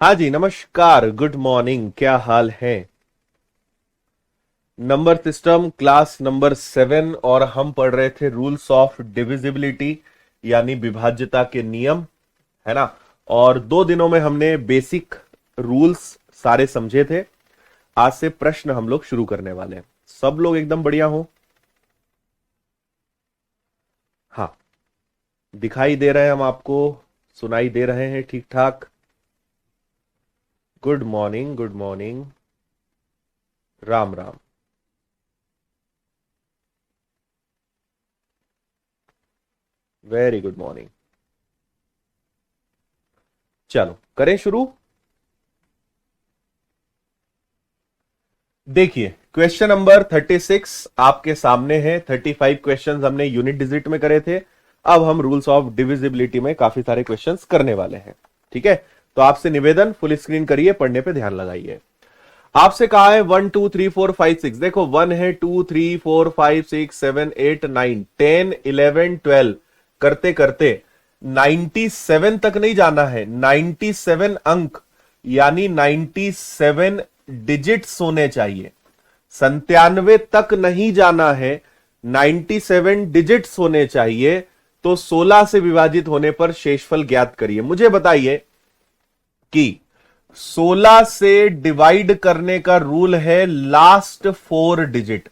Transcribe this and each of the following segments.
हाँ जी, नमस्कार, good morning, क्या हाल है। नंबर सिस्टम क्लास नंबर 7 और हम पढ़ रहे थे रूल्स ऑफ डिविजिबिलिटी यानी विभाज्यता के नियम, है ना। और 2 दिनों में हमने बेसिक रूल्स सारे समझे थे। आज से प्रश्न हम लोग शुरू करने वाले हैं। सब लोग एकदम बढ़िया हो? हाँ, दिखाई दे रहे हैं हम आपको, सुनाई दे रहे हैं ठीक ठाक? Good morning, good morning, Ram Ram. Very good morning. चलो करें शुरू। देखिए, क्वेश्चन नंबर 36 आपके सामने है। 35 क्वेश्चंस हमने यूनिट डिजिट में करे थे। अब हम रूल्स ऑफ डिविजिबिलिटी में काफी सारे क्वेश्चंस करने वाले हैं। ठीक है, तो आपसे निवेदन फुल स्क्रीन करिए, पढ़ने पे ध्यान लगाइए। आपसे कहा है 1 2 3 4 5 6। देखो 1 है, 2 3 4 5 6 7 8 9 10 11 12 करते करते 97 तक नहीं जाना है। 97 अंक यानी 97 डिजिट्स होने चाहिए। 97 तक नहीं जाना है, 97 डिजिट्स होने चाहिए। तो 16 से विभाजित होने पर शेषफल ज्ञात करिए। मुझे बताइए कि 16 से डिवाइड करने का रूल है लास्ट 4 डिजिट,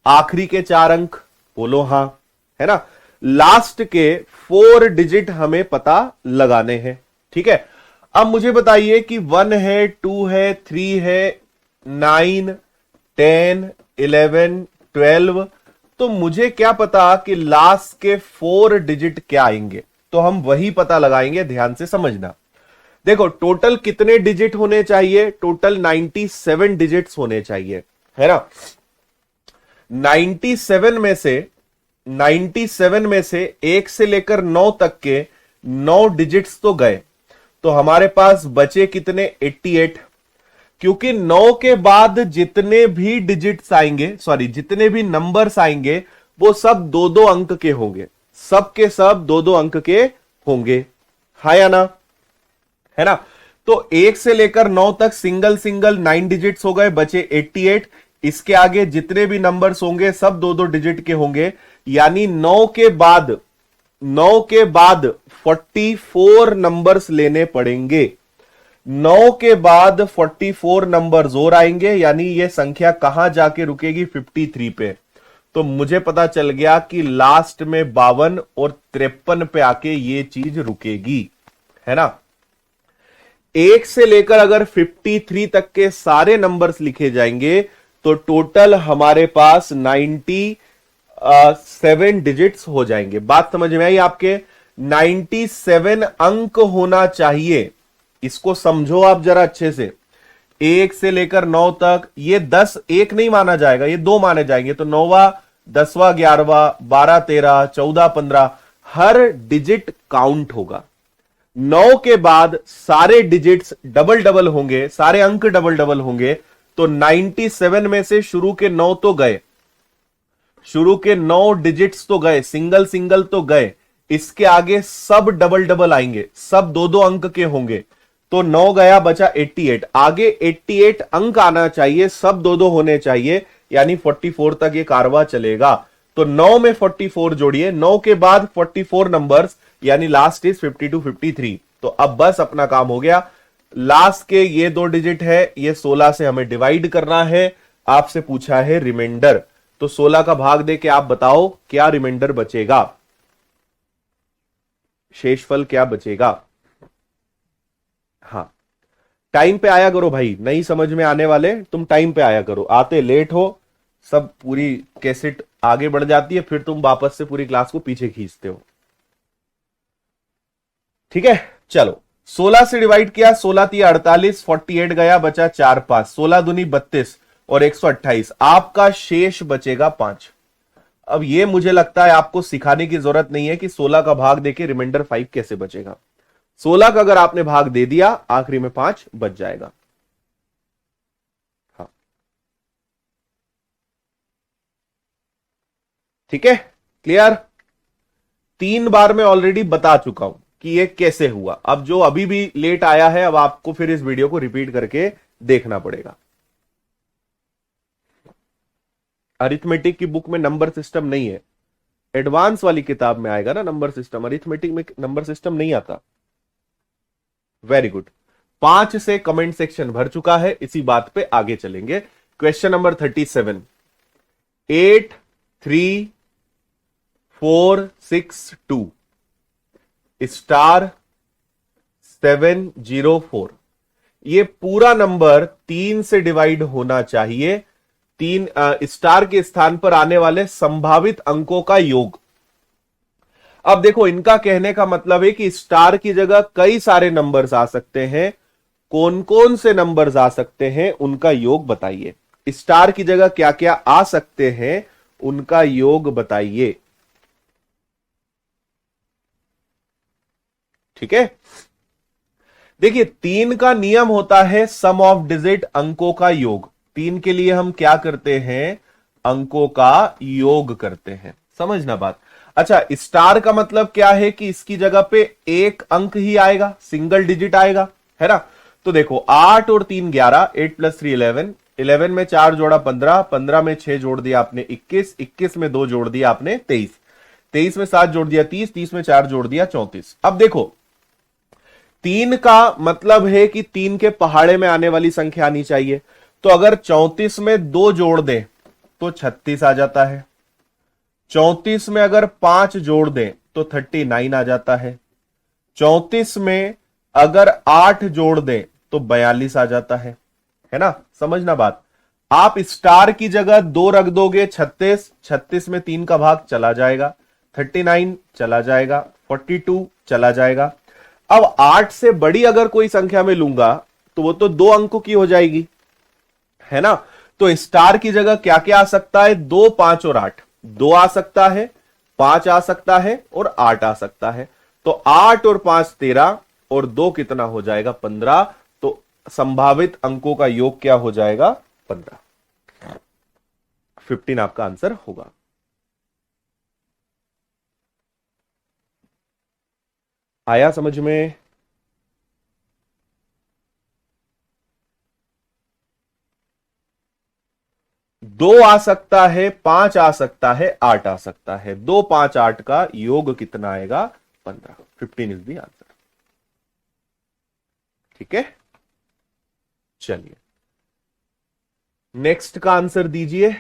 आखिरी के 4 अंक। बोलो हां, है ना। लास्ट के 4 डिजिट हमें पता लगाने हैं। ठीक है, अब मुझे बताइए कि 1 है, 2 है, 3 है, 9 10 11 12, तो मुझे क्या पता कि लास्ट के 4 डिजिट क्या आएंगे। तो हम वही पता लगाएंगे, ध्यान से समझना। देखो टोटल कितने डिजिट होने चाहिए? टोटल 97 डिजिट्स होने चाहिए, है ना। 97 में से 1 से लेकर 9 तक के 9 डिजिट्स तो गए, तो हमारे पास बचे कितने? 88। क्योंकि 9 के बाद जितने भी डिजिट्स आएंगे, सॉरी जितने भी नंबर्स आएंगे, वो सब 2-2 अंक के होंगे। सब के सब 2-2 अंक के होंगे, हाँ या ना, है ना। तो 1 से लेकर 9 तक सिंगल सिंगल 9 डिजिट्स हो गए, बचे 88। इसके आगे जितने भी नंबर्स होंगे सब 2-2 डिजिट के होंगे, यानी 9 के बाद 44 नंबर्स लेने पड़ेंगे। 9 के बाद 44 नंबर्स और आएंगे, यानी यह संख्या कहां जाके रुकेगी? 53 पे। तो मुझे पता चल गया कि लास्ट में 52 और 53 पे आके ये चीज रुकेगी, है ना। 1 से लेकर अगर 53 तक के सारे नंबर्स लिखे जाएंगे तो टोटल हमारे पास 97 डिजिट्स हो जाएंगे। बात समझ में आई आपके? 97 अंक होना चाहिए। इसको समझो आप जरा अच्छे से। 1 से लेकर 9 तक ये 10 एक नहीं माना जाएगा, ये 2 माने जाएंगे। तो 9वां, 10वां, 11वां, 12, 13, 14, 15 हर डिजिट काउंट होगा। 9 के बाद सारे डिजिट्स डबल डबल होंगे, सारे अंक डबल डबल होंगे। तो 97 में से शुरू के 9 तो गए, शुरू के 9 डिजिट्स तो गए, सिंगल सिंगल तो गए। इसके आगे सब डबल डबल आएंगे, सब 2-2 अंक के होंगे। तो 9 गया, बचा 88। आगे 88 अंक आना चाहिए, सब 2-2 होने चाहिए, यानी 44 तक ये कारवा चलेगा। तो 9 में 44 जोड़िए, 9 के बाद 44 नंबर्स, यानी लास्ट इज 52, 53। तो तो अब बस अपना काम हो गया। लास्ट के ये 2 डिजिट है, ये 16 से हमें डिवाइड करना है। आपसे पूछा है रिमाइंडर, तो 16 का भाग दे के आप बताओ क्या रिमाइंडर बचेगा, शेषफल क्या बचेगा। हाँ, टाइम पे आया करो भाई, नहीं समझ में आने वाले तुम टाइम पे आया करो, आते लेट हो सब पूरी कैसेट आगे बढ़ जाती है, फिर तुम वापस से पूरी क्लास को पीछे खींचते हो। ठीक है, चलो 16 से डिवाइड किया, 16 3 48, 48 गया, बचा 4 5, 16 दूनी 32 और 128, आपका शेष बचेगा 5। अब ये मुझे लगता है आपको सिखाने की जरूरत नहीं है कि 16 का भाग देके रिमाइंडर 5 कैसे बचेगा। 16 का अगर आपने भाग दे दिया, आखिरी में 5 बच जाएगा। हाँ, ठीक है, क्लियर। 3 बार मैं ऑलरेडी बता चुका हूं कि ये कैसे हुआ। अब जो अभी भी लेट आया है, अब आपको फिर इस वीडियो को रिपीट करके देखना पड़ेगा। अरिथमेटिक की बुक में नंबर सिस्टम नहीं है, एडवांस वाली किताब में आएगा ना नंबर सिस्टम, अरिथमेटिक में नंबर सिस्टम नहीं आता। वेरी गुड, 5 से कमेंट सेक्शन भर चुका है, इसी बात पे आगे चलेंगे। क्वेश्चन नंबर 37, 8 3 4 6 2 स्टार 704, ये पूरा नंबर 3 से डिवाइड होना चाहिए। 3 स्टार के स्थान पर आने वाले संभावित अंकों का योग। अब देखो, इनका कहने का मतलब है कि स्टार की जगह कई सारे नंबर्स आ सकते हैं, कौन कौन से नंबर्स आ सकते हैं उनका योग बताइए। स्टार की जगह क्या क्या आ सकते हैं उनका योग बताइए। ठीक है, देखिए 3 का नियम होता है सम ऑफ डिजिट, अंकों का योग। 3 के लिए हम क्या करते हैं, अंकों का योग करते हैं, समझना बात। अच्छा, स्टार का मतलब क्या है कि इसकी जगह पे एक अंक ही आएगा, सिंगल डिजिट आएगा, है ना। तो देखो 8 और 3 11, 8 + 3 11, 11 में 4 जोड़ा 15, 15 में 6 जोड़ दिया आपने 21, 21 में 2 जोड़ दिया आपने 23, 23 में 7 जोड़ दिया 30, 30 में 4 जोड़ दिया 34। अब देखो 3 का मतलब है कि 3 के पहाड़े में आने वाली संख्या आनी चाहिए। तो अगर 34 में 2 जोड़ दें तो 36 आ जाता है, 34 में अगर 5 जोड़ दें तो 39 आ जाता है, 34 में अगर 8 जोड़ दें तो 42 आ जाता है ना, समझना बात। आप स्टार की जगह 2 रख दोगे, 36, 36 में 3 का भाग चला जाएगा, 39 चला जाएगा, 42 चला जाएगा। अब 8 से बड़ी अगर कोई संख्या में लूंगा तो वो तो 2 अंकों की हो जाएगी, है ना। तो स्टार की जगह क्या क्या आ सकता है, 2 5 और 8, 2 आ सकता है, 5 आ सकता है और 8 आ सकता है। तो 8 और 5 13 और 2 कितना हो जाएगा, 15। तो संभावित अंकों का योग क्या हो जाएगा, 15, 15 आपका आंसर होगा। आया समझ में। दो आ सकता है, 5 आ सकता है, 8 आ सकता है, 2 5 8 का योग कितना आएगा, 15, 15 इज द आंसर। ठीक है, चलिए नेक्स्ट का आंसर दीजिए।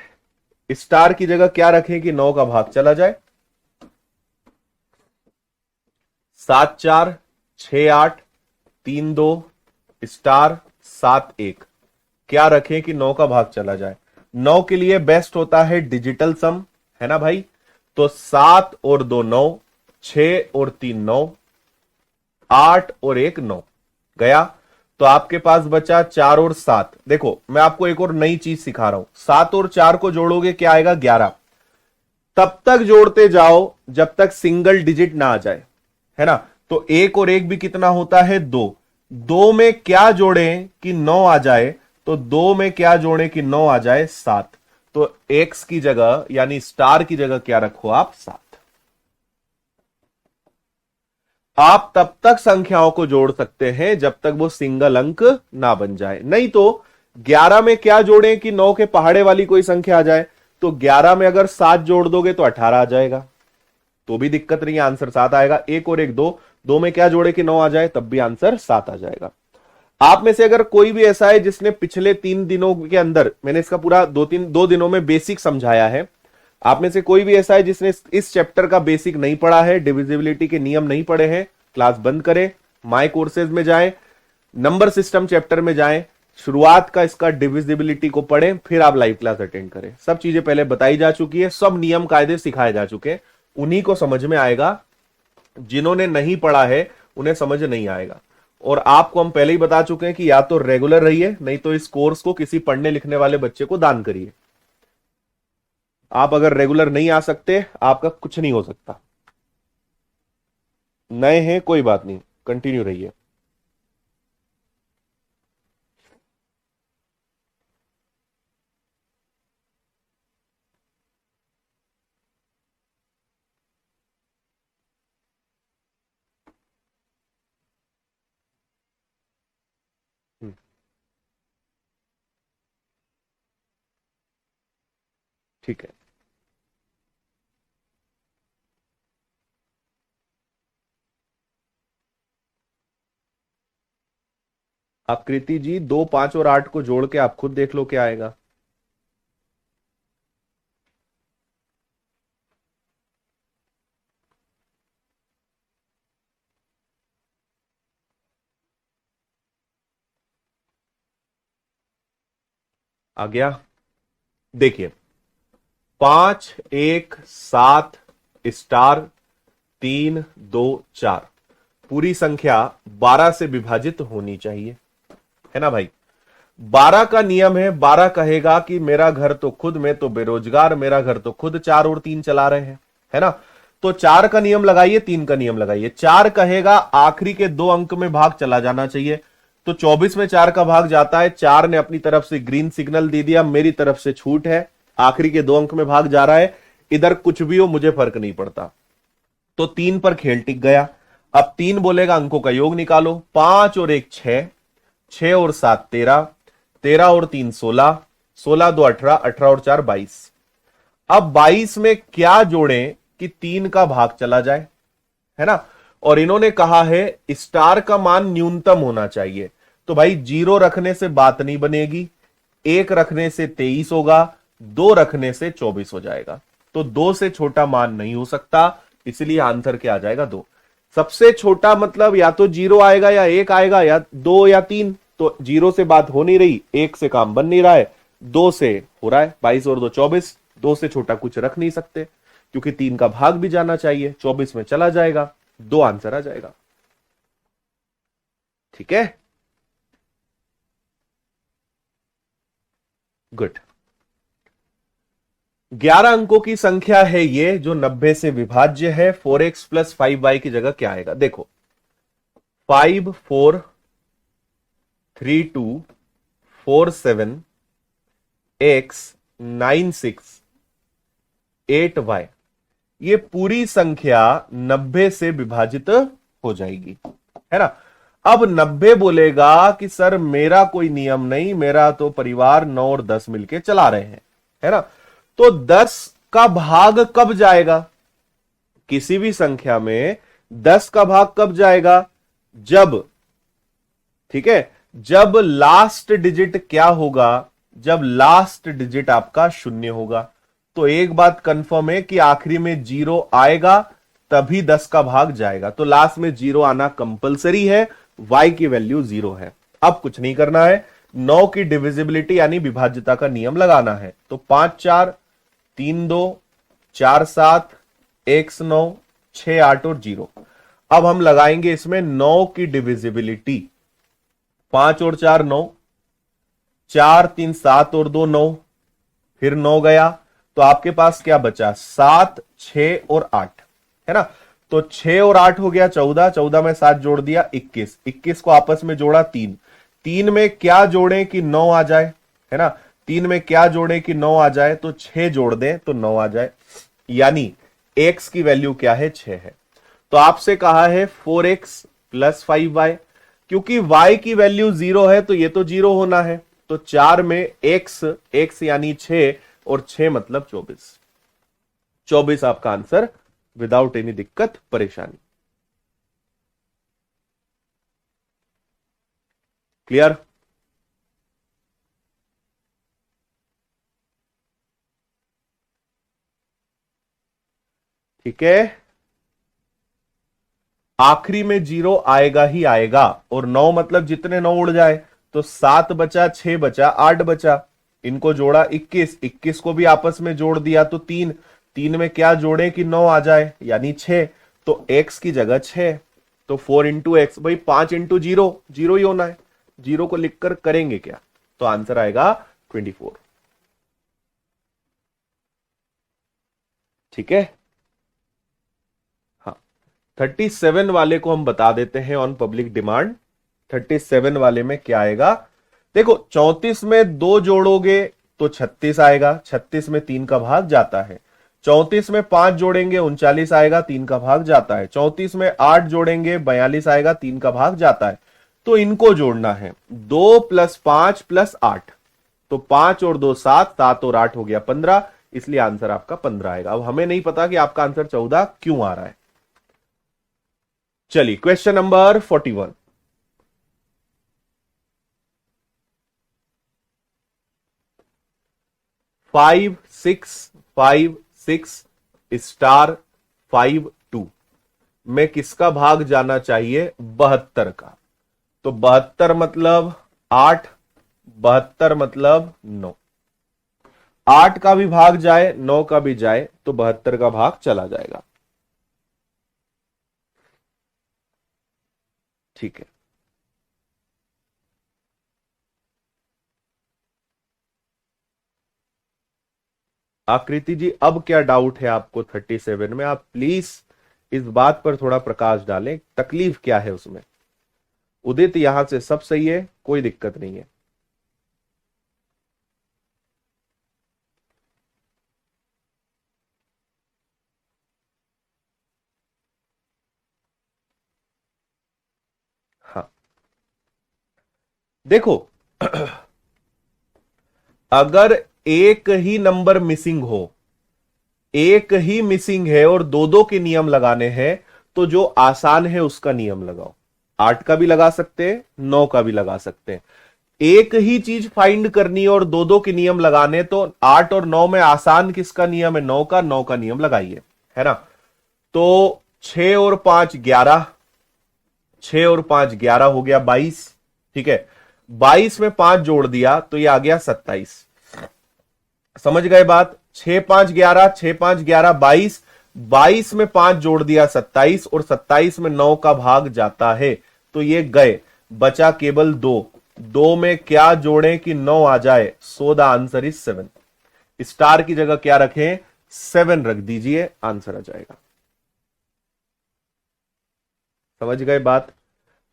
स्टार की जगह क्या रखें कि 9 का भाग चला जाए, 7 4 6 8 3 2 स्टार 7 1, क्या रखें कि 9 का भाग चला जाए। 9 के लिए बेस्ट होता है डिजिटल सम, है ना भाई। तो 7 और 2 9, 6 और 3 9, 8 और 1 9 गया। तो आपके पास बचा 4 और 7। देखो मैं आपको एक और नई चीज सिखा रहा हूं, 7 और 4 को जोड़ोगे क्या आएगा, 11। तब तक जोड़ते जाओ जब तक सिंगल डिजिट ना आ जाए, है ना। तो 1 और 1 भी कितना होता है, 2। 2 में क्या जोड़ें कि 9 आ जाए, तो 2 में क्या जोड़ें कि 9 आ जाए, 7। तो एक्स की जगह यानी स्टार की जगह क्या रखो आप, 7। आप तब तक संख्याओं को जोड़ सकते हैं जब तक वो सिंगल अंक ना बन जाए। नहीं तो 11 में क्या जोड़ें कि 9 के पहाड़े वाली कोई संख्या आ जाए, तो 11 में अगर 7 जोड़ दोगे तो 18 आ जाएगा। तो भी दिक्कत नहीं है, आंसर 7 आएगा। एक और एक दो, दो में क्या जोड़े कि 9 आ जाए, तब भी आंसर 7 आ जाएगा। आप में से अगर कोई भी ऐसा है जिसने पिछले 3 दिनों के अंदर, मैंने इसका पूरा 2 दिनों में बेसिक समझाया है, आप में से कोई भी ऐसा है जिसने इस चैप्टर का बेसिक नहीं पढ़ा है, डिविजिबिलिटी के नियम नहीं पढ़े हैं, क्लास बंद करें, माय कोर्सेज में जाएं, नंबर सिस्टम चैप्टर में जाएं, शुरुआत का इसका डिविजिबिलिटी को पढ़ें, फिर आप लाइव क्लास अटेंड करें। सब चीजें पहले बताई जा चुकी है, सब नियम कायदे सिखाए जा चुके हैं, उन्हीं को समझ में आएगा। जिन्होंने नहीं पढ़ा है उन्हें समझ नहीं आएगा। और आपको हम पहले ही बता चुके हैं कि या तो रेगुलर रहिए, नहीं तो इस कोर्स को किसी पढ़ने लिखने वाले बच्चे को दान करिए। आप अगर रेगुलर नहीं आ सकते, आपका कुछ नहीं हो सकता। नए हैं कोई बात नहीं, कंटिन्यू रहिए। ठीक है, आप कृति जी 2, 5 और 8 को जोड़ के आप खुद देख लो क्या आएगा। आ गया, देखिए 5, 1, 7 स्टार 3, 2, 4 पूरी संख्या 12 से विभाजित होनी चाहिए, है ना भाई। 12 का नियम है, 12 कहेगा कि मेरा घर तो खुद, मैं तो बेरोजगार, मेरा घर तो खुद 4 और 3 चला रहे हैं, है ना। तो 4 का नियम लगाइए, 3 का नियम लगाइए। 4 कहेगा आखिरी के 2 अंक में भाग चला जाना चाहिए, तो 24 में 4 का भाग जाता है। 4 ने अपनी तरफ से ग्रीन सिग्नल दे दिया, मेरी तरफ से छूट है, आखिरी के 2 अंक में भाग जा रहा है। इधर कुछ भी हो मुझे फर्क नहीं पड़ता, तो 3 पर खेल टिक गया। अब 3 बोलेगा अंकों का योग निकालो, 5 और 1 6, 6 और 7 13, 13 और 3 16, 16 2 18, 18 और 4 22। अब 22 में क्या जोड़ें कि 3 का भाग चला जाए, है ना। और इन्होंने कहा है स्टार का मान न्यूनतम होना चाहिए, तो भाई 0 रखने से बात नहीं बनेगी, 1 रखने से 23 होगा, 2 रखने से 24 हो जाएगा। तो 2 से छोटा मान नहीं हो सकता, इसलिए आंसर क्या आ जाएगा 2। सबसे छोटा मतलब या तो 0 आएगा या 1 आएगा, या 2 या 3। तो 0 से बात हो नहीं रही, 1 से काम बन नहीं रहा है, 2 से हो रहा है। 22 और 2 24, 2 से छोटा कुछ रख नहीं सकते, क्योंकि 3 का भाग भी जाना चाहिए, 24 में चला जाएगा, 2 आंसर आ जाएगा। ठीक है, गुड। 11 अंकों की संख्या है ये, जो 90 से विभाज्य है। 4x प्लस 5y की जगह क्या आएगा, देखो 5 4 3 2 4 7 x 9 6 8y, ये पूरी संख्या 90 से विभाजित हो जाएगी, है ना। अब 90 बोलेगा कि सर मेरा कोई नियम नहीं, मेरा तो परिवार 9 और 10 मिलके चला रहे हैं, है ना। तो 10 का भाग कब जाएगा, किसी भी संख्या में 10 का भाग कब जाएगा, जब, ठीक है, जब लास्ट डिजिट क्या होगा, जब लास्ट डिजिट आपका 0 होगा। तो एक बात कंफर्म है कि आखिरी में 0 आएगा तभी 10 का भाग जाएगा, तो लास्ट में 0 आना कंपलसरी है, y की वैल्यू 0 है। अब कुछ नहीं करना है, 9 की डिविजिबिलिटी यानी विभाज्यता का नियम लगाना है। तो 5 4 3 2 4 7 1 9 6 8 और 0। अब हम लगाएंगे इसमें 9 की डिविजिबिलिटी, 5 और 4 9, 4 3 7 और 2 9, फिर 9 गया, तो आपके पास क्या बचा 7 6 और 8, है ना। तो 6 और 8 हो गया 14, 14 में 7 जोड़ दिया 21, 21 को आपस में जोड़ा 3, 3 में क्या जोड़ें कि 9 आ जाए, है ना। 3 में क्या जोड़ें कि 9 आ जाए, तो 6 जोड़ दें तो 9 आ जाए, यानी x की वैल्यू क्या है 6 है। तो आपसे कहा है 4x प्लस 5y, क्योंकि y की वैल्यू 0 है तो ये तो 0 होना है, तो 4 में x यानी 6 और 6 मतलब 24, 24 आपका आंसर विदाउट एनी दिक्कत परेशानी। क्लियर? ठीक है, आखिरी में 0 आएगा ही आएगा, और 9 मतलब जितने 9 उड़ जाए, तो 7 बचा, 6 बचा, 8 बचा, इनको जोड़ा 21, 21 को भी आपस में जोड़ दिया तो 3, 3 में क्या जोड़े कि 9 आ जाए, यानी 6, तो x की जगह 6, तो 4 इंटू एक्स, भाई 5 इंटू 0, 0 ही होना है, 0 को लिखकर करेंगे क्या, तो आंसर आएगा 24। ठीक है, हाँ 37 वाले को हम बता देते हैं ऑन पब्लिक डिमांड। 37 वाले में क्या आएगा, देखो 34 में 2 जोड़ोगे तो 36 आएगा, 36 में 3 का भाग जाता है, 34 में 5 जोड़ेंगे 39 आएगा, 3 का भाग जाता है, 34 में 8 जोड़ेंगे 42 आएगा, 3 का भाग जाता है। तो इनको जोड़ना है, 2 + 5 + 8, तो 5 और 2 7, 7 और 8 हो गया 15, इसलिए आंसर आपका 15 आएगा। अब हमें नहीं पता कि आपका आंसर 14 क्यों आ रहा है। चलिए क्वेश्चन नंबर 41, फाइव सिक्स 5 6 5 6 *52 में किसका भाग जाना चाहिए, 72 का। तो 72 मतलब 8, 72 मतलब 9, 8 का भी भाग जाए 9 का भी जाए तो 72 का भाग चला जाएगा। ठीक है, आकृति जी अब क्या डाउट है आपको 37 में, आप प्लीज इस बात पर थोड़ा प्रकाश डालें, तकलीफ क्या है उसमें। उदित यहां से सब सही है, कोई दिक्कत नहीं है। हाँ देखो अगर एक ही नंबर मिसिंग हो, एक ही मिसिंग है और दो दो के नियम लगाने हैं, तो जो आसान है उसका नियम लगाओ। 8 का भी लगा सकते हैं, 9 का भी लगा सकते हैं। एक ही चीज फाइंड करनी है और दो दो के नियम लगाने, तो 8 और 9 में आसान किसका नियम है, 9 का, 9 का नियम लगाइए, है ना। तो 6 और 5 11, 6 और 5 11 हो गया 22। ठीक है, 22 में 5 जोड़ दिया तो ये आ गया 27। समझ गए बात, 6 5 11, 6 5 11 22, 22 में 5 जोड़ दिया 27, और 27 में 9 का भाग जाता है, तो ये गए, बचा केवल 2, 2 में क्या जोड़ें कि 9 आ जाए, so the answer is 7। Star की जगह क्या रखें, 7 रख दीजिए, आंसर आ जाएगा। समझ गए बात।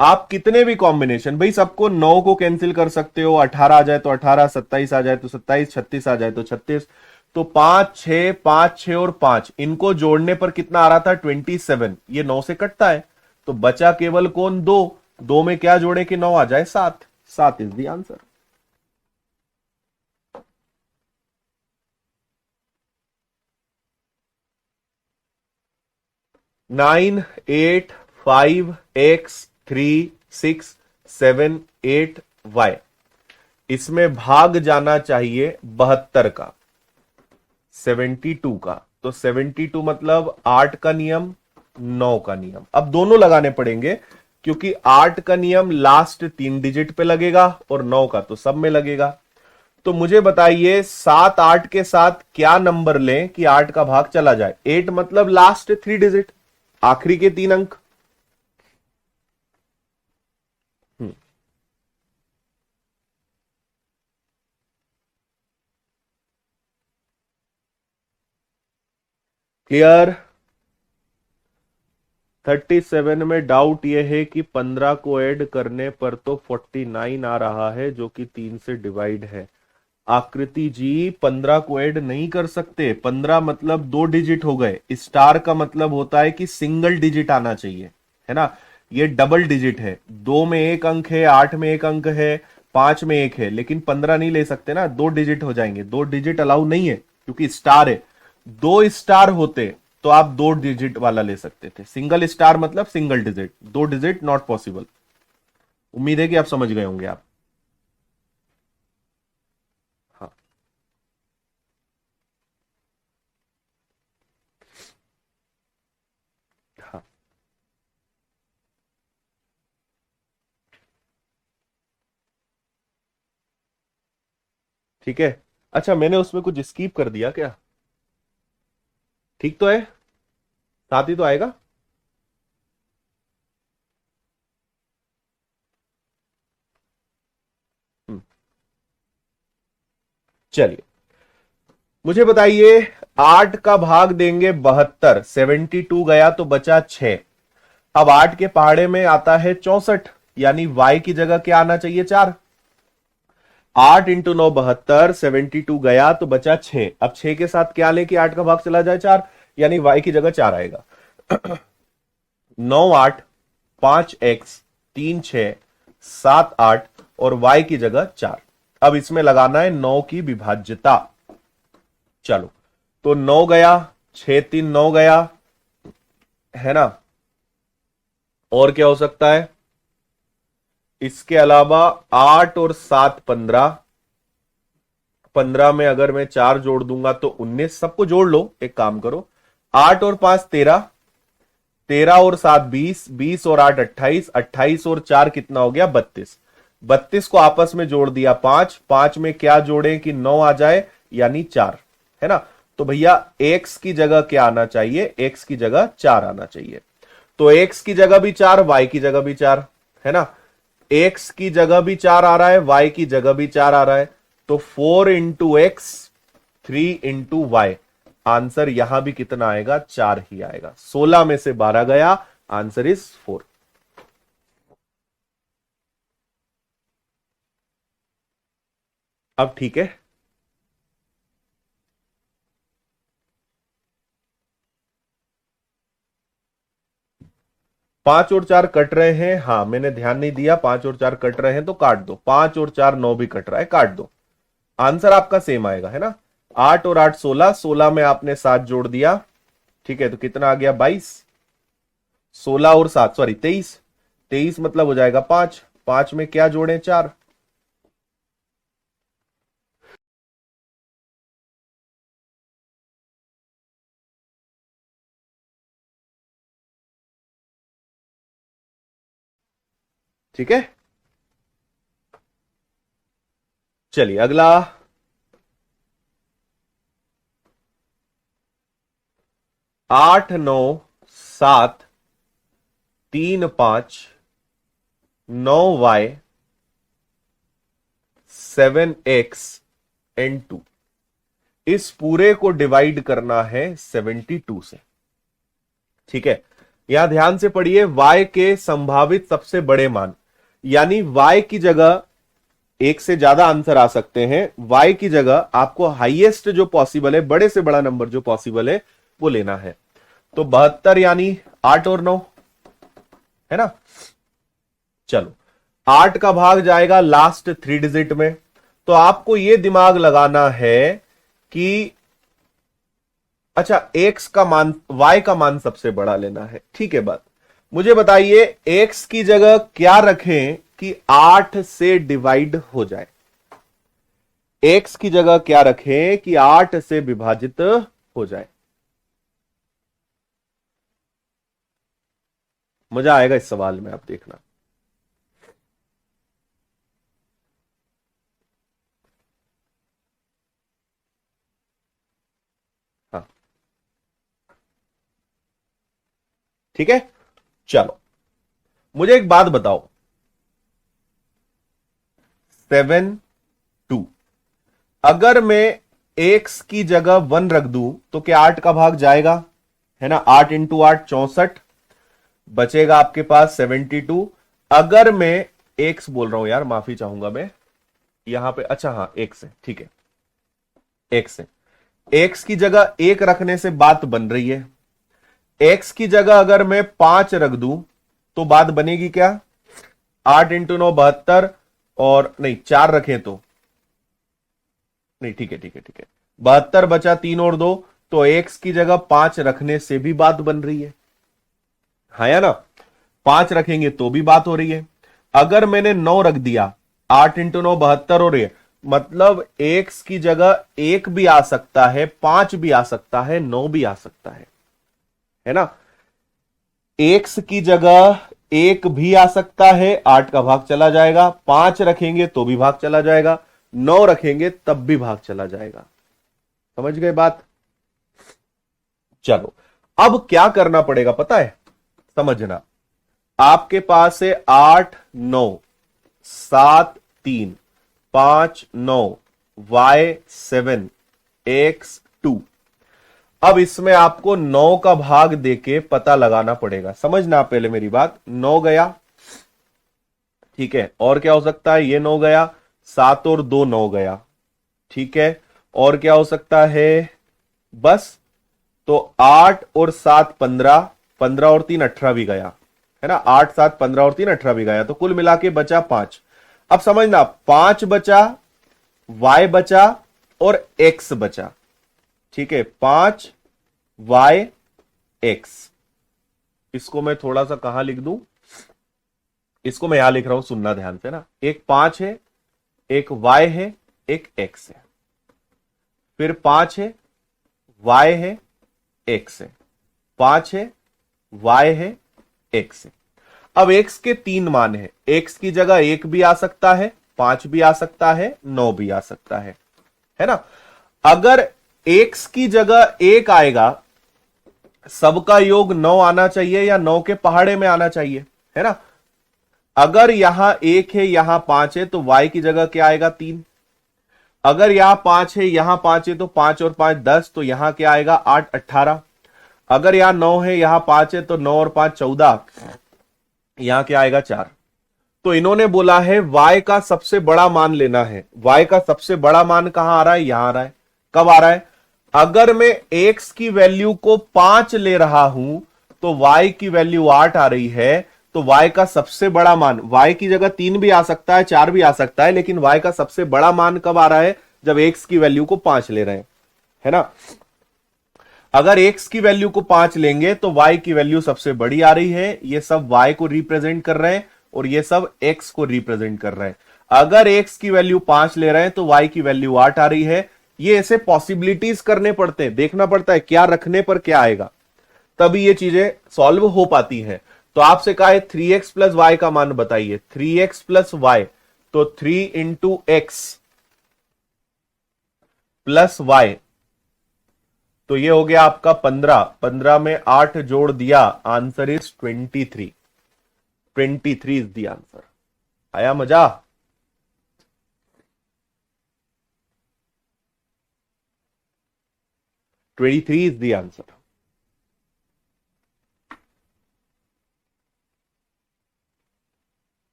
आप कितने भी कॉम्बिनेशन, भाई सबको 9 को कैंसिल कर सकते हो, 18 आ जाए तो 18, 27 आ जाए तो 27, 36 आ जाए तो 36, तो 5 6 5 6 और 5 इनको जोड़ने पर कितना आ रहा था, 27, ये 9 से कटता है, तो बचा केवल कौन, 2, 2 में क्या जोड़े कि 9 आ जाए, 7, 7 is the answer. Nine 8 5 x 3 6 7 8 y, इसमें भाग जाना चाहिए 72 का, 72 का, तो 72 मतलब 8 का नियम, 9 का नियम। अब दोनों लगाने पड़ेंगे, क्योंकि 8 का नियम लास्ट 3 डिजिट पे लगेगा और 9 का तो सब में लगेगा। तो मुझे बताइए 7 8 के साथ क्या नंबर लें कि 8 का भाग चला जाए। 8 मतलब लास्ट 3 डिजिट, आखिरी के 3 अंक। क्लियर। 37 में डाउट यह है कि 15 को ऐड करने पर तो 49 आ रहा है, जो कि 3 से डिवाइड है। आकृति जी 15 को ऐड नहीं कर सकते, 15 मतलब 2 डिजिट हो गए, स्टार का मतलब होता है कि सिंगल डिजिट आना चाहिए, है ना। ये डबल डिजिट है, 2 में 1 अंक है, 8 में 1 अंक है, 5 में 1 है, लेकिन 15 नहीं ले सकते ना, 2 डिजिट हो जाएंगे, 2 डिजिट अलाउ नहीं है क्योंकि स्टार है। 2 स्टार होते तो आप 2 डिजिट वाला ले सकते थे। सिंगल स्टार मतलब single digit, 2 digit not possible. उम्मीद है कि आप समझ गए होंगे आप। हाँ हाँ ठीक है। अच्छा, मैंने उसमें कुछ स्कीप कर दिया क्या? ठीक तो है, साथ ही तो आएगा। हम्म, चलिए मुझे बताइए, 8 का भाग देंगे 72, 72 गया तो बचा 6। अब 8 के पहाड़े में आता है 64, यानी y की जगह क्या आना चाहिए? 4। 8 × 9 = 72, 72 गया तो बचा 6। अब 6 के साथ क्या लें कि 8 का भाग चला जाए? 4, यानी y की जगह 4 आएगा। 9 8, 5x, 3 6, 7 8 और y की जगह 4। अब इसमें लगाना है 9 की विभाज्यता। चलो, तो 9 गया, 6 3 9 गया, है ना? और क्या हो सकता है इसके अलावा? 8 और 7 15, 15 में अगर मैं 4 जोड़ दूंगा तो 19। सबको जोड़ लो, एक काम करो। 8 और 5 13, 13 और 7 20, 20 और 8 28, 28 और 4 कितना हो गया? 32। 32 को आपस में जोड़ दिया 5, 5 में क्या जोड़े कि 9 आ जाए, यानी 4, है ना? तो भैया x की जगह क्या आना चाहिए? x की जगह 4 आना चाहिए। तो x की जगह भी 4, y की जगह भी 4, है ना? x की जगह भी 4 आ रहा है, y की जगह भी 4 आ रहा है। तो 4 × x, 3 × y। आंसर यहां भी कितना आएगा? 4 ही आएगा। 16 में से 12 गया, आंसर इज 4। अब ठीक है। 5 और 4 कट रहे हैं, हाँ मैंने ध्यान नहीं दिया। 5 और 4 कट रहे हैं तो काट दो। 5 और 4 9 भी कट रहा है, काट दो। आंसर आपका सेम आएगा, है ना? 8 और 8 16, 16 में आपने 7 जोड़ दिया, ठीक है, तो कितना आ गया? 22। 16 और 7 सॉरी 23, 23 मतलब हो जाएगा 5, 5 में क्या जोड़ें? 4। ठीक है, चलिए अगला। 8 9 7 3 5 9 y 7x and 2, इस पूरे को डिवाइड करना है 72 से। ठीक है, यहां ध्यान से पढ़िए, y के संभावित सबसे बड़े मान, यानी y की जगह एक से ज्यादा आंसर आ सकते हैं। y की जगह आपको हाईएस्ट जो पॉसिबल है, बड़े से बड़ा नंबर जो पॉसिबल है वो लेना है। तो 72 यानी 8 और 9, है ना? चलो, 8 का भाग जाएगा लास्ट 3 डिजिट में। तो आपको यह दिमाग लगाना है कि अच्छा, x का मान, y का मान सबसे बड़ा लेना है। ठीक है बात। मुझे बताइए x की जगह क्या रखें कि 8 से डिवाइड हो जाए? x की जगह क्या रखें कि 8 से विभाजित हो जाए? मजा आएगा इस सवाल में, आप देखना। हाँ ठीक है, चलो मुझे एक बात बताओ। 7 2, अगर मैं x की जगह 1 रख दूं तो क्या 8 का भाग जाएगा? है ना? 8 × 8 64, बचेगा आपके पास 72। अगर मैं x बोल रहा हूं यार, माफी चाहूंगा मैं यहां पे। अच्छा हाँ, x है, ठीक है, x है। x की जगह 1 रखने से बात बन रही है। x की जगह अगर मैं 5 रख दूं तो बात बनेगी क्या? 8 × 9 72, और नहीं 4 रखें तो नहीं, ठीक है ठीक है ठीक है, 72 बचा 3 और 2, तो x की जगह 5 रखने से भी बात बन रही है, हाँ या ना? 5 रखेंगे तो भी बात हो रही है। अगर मैंने 9 रख दिया, 8 इंटू 9 72 हो रही है, मतलब x की जगह 1 भी आ सकता है, 5 भी आ सकता है, 9 भी आ सकता है ना? x की जगह 1 भी आ सकता है, 8 का भाग चला जाएगा, 5 रखेंगे तो भी भाग चला जाएगा, 9 रखेंगे तब भी भाग चला जाएगा। समझ गए बात? चलो अब क्या करना पड़ेगा पता है, समझना। आपके पास है 8 9 7 3 5 9 y 7 x 2। अब इसमें आपको 9 का भाग देके पता लगाना पड़ेगा। समझना पहले मेरी बात, 9 गया, ठीक है, और क्या हो सकता है, ये 9 गया, 7 और 2 9 गया, ठीक है, और क्या हो सकता है, बस तो 8 और 7 15, 15 और 3 18 भी गया, है ना? 8 7 15 और 3 18 भी गया, तो कुल मिला के बचा 5। अब समझना, 5 बचा, y बचा और x बचा, ठीक है, 5 y x। इसको मैं थोड़ा सा कहां लिख दूं, इसको मैं यहां लिख रहा हूं, सुनना ध्यान से ना। एक 5 है, एक y है, एक x है, फिर 5 है, y है, x है, 5 है, y है, x है। अब x के 3 मान है, x की जगह 1 भी आ सकता है, 5 भी आ सकता है, 9 भी आ सकता है ना? अगर x की जगह 1 आएगा, सबका योग 9 आना चाहिए या 9 के पहाड़े में आना चाहिए, है ना? अगर यहां 1 है, यहां 5 है, तो y की जगह क्या आएगा, 3। अगर यहां 5 है, यहां 5 है, तो 5 और 5 10, तो यहां क्या आएगा, 8 18। अगर यहां 9 है, यहां 5 है, तो 9 और 5 14, यहां क्या आएगा, 4। तो इन्होंने बोला है y का सबसे बड़ा मान लेना है। y का सबसे बड़ा मान कहां आ रहा है, यहां आ रहा है। कब आ रहा है, अगर मैं x की वैल्यू को 5 ले रहा हूं तो y की वैल्यू 8 आ रही है, तो y का सबसे बड़ा मान, y की जगह 3 भी आ सकता है, 4 भी आ सकता है, लेकिन y का सबसे बड़ा मान कब आ रहा है, जब x की वैल्यू को 5 ले रहे हैं, है ना? अगर x की वैल्यू को 5 लेंगे तो y की वैल्यू सबसे बड़ी आ रही है, ये सब y को रिप्रेजेंट कर रहे हैं और ये सब x को रिप्रेजेंट कर रहे हैं। अगर x की वैल्यू 5 ले रहे हैं तो y की वैल्यू 8 आ रही है। ये ऐसे पॉसिबिलिटीज करने पड़ते हैं, देखना पड़ता है क्या रखने पर क्या आएगा, तभी ये चीजें सॉल्व हो पाती हैं। तो आपसे कहा है 3x प्लस वाई का मान बताइए, 3x प्लस वाई, तो 3 इंटू एक्स प्लस वाई, तो ये हो गया आपका 15, 15 में 8 जोड़ दिया, answer is 23। 23 is the answer. आया मजा? Twenty three is the answer.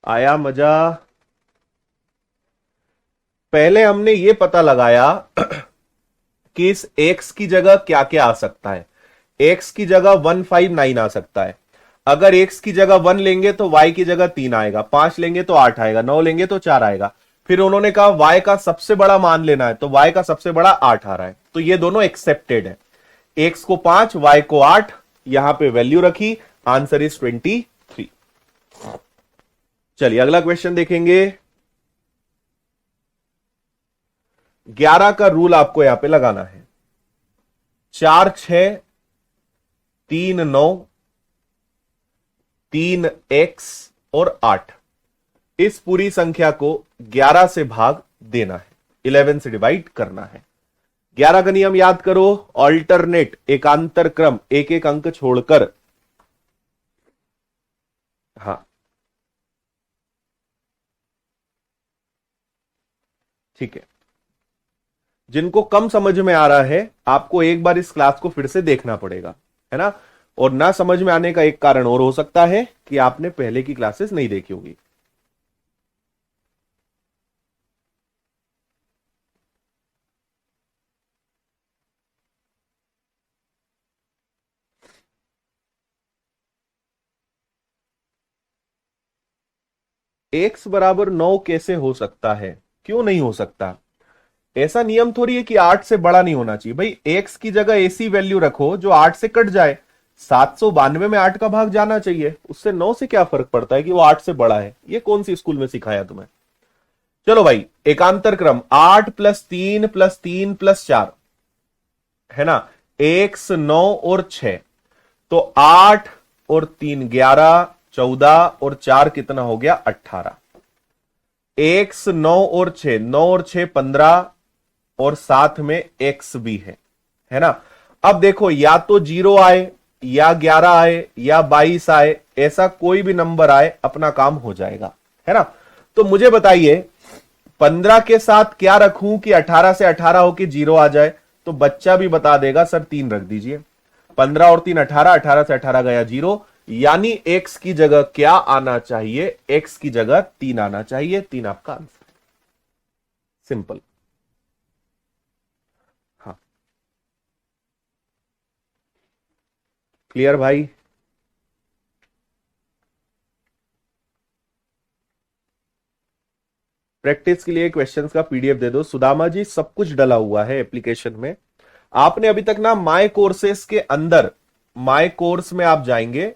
आया मजा? पहले हमने ये पता लगाया कि इस x की जगह क्या क्या आ सकता है। x की जगह 159 आ सकता है। अगर x की जगह 1 लेंगे तो y की जगह 3 आएगा, 5 लेंगे तो 8 आएगा, 9 लेंगे तो 4 आएगा। फिर उन्होंने कहा y का सबसे बड़ा मान लेना है, तो y का सबसे बड़ा 8 आ रहा है, तो ये दोनों एक्सेप्टेड है। x को 5, y को 8, यहां पे वैल्यू रखी, आंसर इज 23। चलिए अगला क्वेश्चन देखेंगे। 11 का रूल आपको यहां पे लगाना है। 4 6 3 9 3 x और 8, इस पूरी संख्या को 11 से भाग देना है, 11 से डिवाइड करना है। 11 का नियम याद करो, ऑल्टरनेट, एकांतर क्रम, एक एक अंक छोड़कर। हाँ ठीक है, जिनको कम समझ में आ रहा है आपको एक बार इस क्लास को फिर से देखना पड़ेगा, है ना? और ना समझ में आने का एक कारण और हो सकता है कि आपने पहले की क्लासेस नहीं देखी होगी। x बराबर 9 कैसे हो सकता है, क्यों नहीं हो सकता? ऐसा नियम थोड़ी है कि 8 से बड़ा नहीं होना चाहिए भाई। x की जगह ऐसी वैल्यू रखो जो 8 से कट जाए। 792 में 8 का भाग जाना चाहिए, उससे 9 से क्या फर्क पड़ता है कि वो 8 से बड़ा है? ये कौन सी स्कूल में सिखाया तुम्हें? चलो भाई, एकांतर क्रम 8 प्लस 3 प्लस 3 प्लस 4 है ना, x 9 और 6, तो 8 और 3 11, 14 और 4 कितना हो गया? 18। x 9 और 6, 9 और 6 15, और साथ में x भी है ना। अब देखो, या तो 0 आए या 11 आए या 22 आए, ऐसा कोई भी नंबर आए अपना काम हो जाएगा, है ना। तो मुझे बताइए 15 के साथ क्या रखूं कि 18 से 18 होके 0 आ जाए? तो बच्चा भी बता देगा सर 3 रख दीजिए। 15 और 3 18, 18 से 18 गया 0, यानी x की जगह क्या आना चाहिए? x की जगह 3 आना चाहिए। 3 आपका आंसर। सिंपल। हाँ, क्लियर भाई? प्रैक्टिस के लिए क्वेश्चंस का पीडीएफ दे दो। सुदामा जी, सब कुछ डला हुआ है एप्लीकेशन में। आपने अभी तक ना माय कोर्सेस के अंदर, माय कोर्स में आप जाएंगे,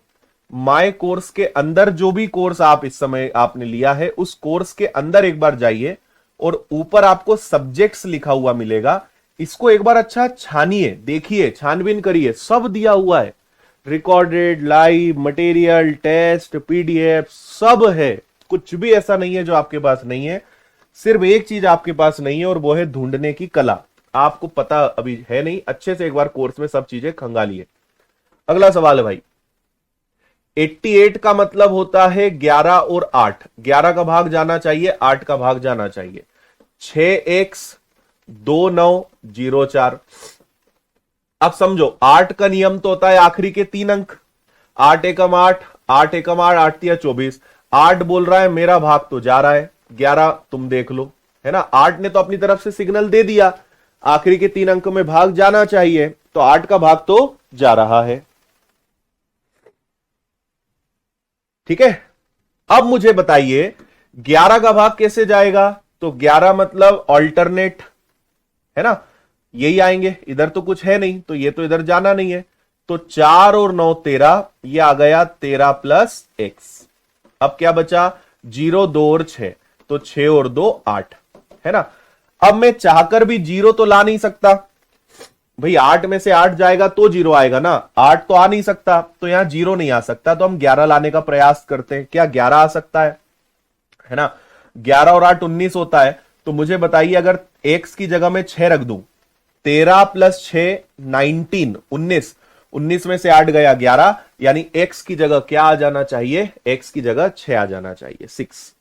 माय कोर्स के अंदर जो भी कोर्स आप इस समय आपने लिया है उस कोर्स के अंदर एक बार जाइए और ऊपर आपको सब्जेक्ट्स लिखा हुआ मिलेगा। इसको एक बार अच्छा छानिए, देखिए, छानबीन करिए, सब दिया हुआ है। Recorded, live, material, test, PDF सब है। कुछ भी ऐसा नहीं है जो आपके पास नहीं है। सिर्फ एक चीज आपके पास नहीं है और वो है ढूंढने की कला। आपको पता अभी है नहीं, अच्छे से एक बार कोर्स में सब चीजें खंगालिए। अगला सवाल है भाई, 88 का मतलब होता है 11 और 8। 11 का भाग जाना चाहिए, 8 का भाग जाना चाहिए। 6x 2904। अब समझो, 8 का नियम तो होता है आखिरी के 3 अंक। 8 एकम 8, 8 एकम 8, 8 तिया 24। 8 बोल रहा है मेरा भाग तो जा रहा है, 11 तुम देख लो, है ना। 8 ने तो अपनी तरफ से सिग्नल दे दिया, आखिरी के 3 अंक में भाग जाना चाहिए, तो 8 का भाग तो जा रहा है। ठीक है। अब मुझे बताइए 11 का भाग कैसे जाएगा? तो 11 मतलब ऑल्टरनेट, है ना, यही आएंगे। इधर तो कुछ है नहीं, तो ये तो इधर जाना नहीं है। तो 4 और 9 13, ये आ गया 13 प्लस एक्स। अब क्या बचा? 0 2 और 6, तो 6 और 2 8, है ना। अब मैं चाहकर भी 0 तो ला नहीं सकता भाई, 8 में से 8 जाएगा तो 0 आएगा ना। 8 तो आ नहीं सकता, तो यहां 0 नहीं आ सकता, तो हम 11 लाने का प्रयास करते हैं। क्या 11 आ सकता है ना। 11 और 8 19 होता है। तो मुझे बताइए, अगर x की जगह में 6 रख दूं, 13 प्लस 6 19, 19, 19 में से 8 गया 11, यानी x की जगह क्या आ जाना चाहिए? x की जगह 6 आ जाना चाहिए, 6।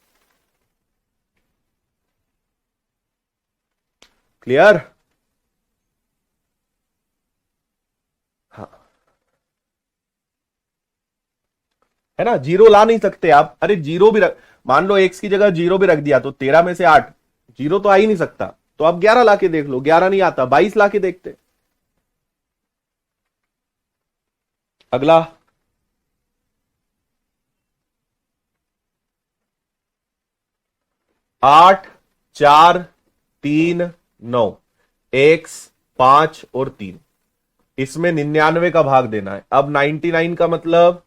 क्लियर? हाँ, है ना। 0 ला नहीं सकते आप। अरे 0 भी रख, मान लो x की जगह 0 भी रख दिया, तो 13 में से 8, 0 तो आ ही नहीं सकता। तो आप 11 लाके देख लो, 11 नहीं आता, 22 लाके देखते। अगला, 8 4 3 9, x 5 और 3, इसमें 99 का भाग देना है। अब 99 का मतलब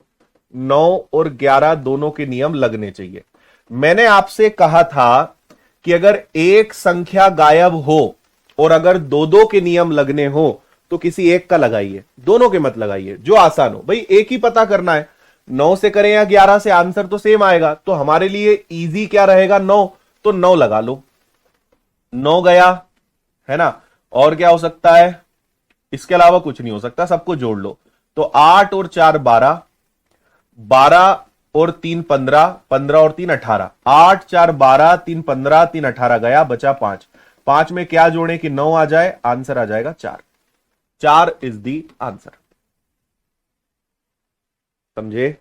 9 और 11 दोनों के नियम लगने चाहिए। मैंने आपसे कहा था कि अगर एक संख्या गायब हो और अगर दो दो के नियम लगने हो तो किसी एक का लगाइए, दोनों के मत लगाइए, जो आसान हो। भाई एक ही पता करना है, 9 से करें या 11 से, आंसर तो सेम आएगा। तो हमारे लिए इजी क्या रहेगा? 9, तो 9 लगा लो। 9 गया, है ना। और क्या हो सकता है? इसके अलावा कुछ नहीं हो सकता, सबको जोड़ लो। तो 8 और 4 12, 12 और 3 15, 15 और 3 18, 8 4 12, 3 15, 3 18 गया, बचा 5। 5 में क्या जोड़े कि 9 आ जाए? आंसर आ जाएगा 4। 4 इज दी आंसर। समझे?